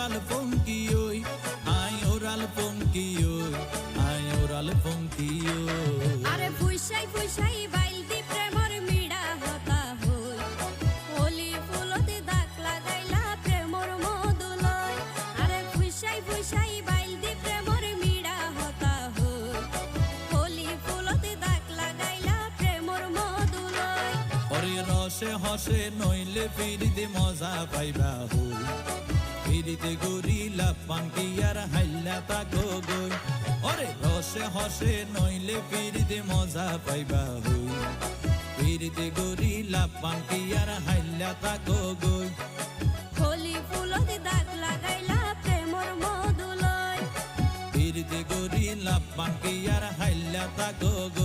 oral funkioy, ay oral funkioy, ay oral funkioy. আরে ফুইসাই ফুইসাই বাইলতি প্রেমর মিড়া হতা হই হোলি ফুলতে দাগ লাগাইলা প্রেমর মধুলয় আরে ফুইসাই ফুইসাই বাইলতি প্রেমর মিড়া হতা হই হোলি ফুলতে দাগ লাগাইলা প্রেমর মধুলয় ওরে রসে হসে নইলে ফিরিতে মজা পাইবা হই ফিরিতে গরিলা পাঙ্কি আর হাইলা তাকো গই ওরে রসে হসে নইলে ফিরিতে মজা পাইবা হই ফিরিতে গরিলা পাঙ্কি আর হাইলা তাকো গই হোলি ফুলতে দাগ লাগাইলা প্রেমর মধুলয় ফিরিতে গরিলা পাঙ্কি আর হাইলা তাকো গই।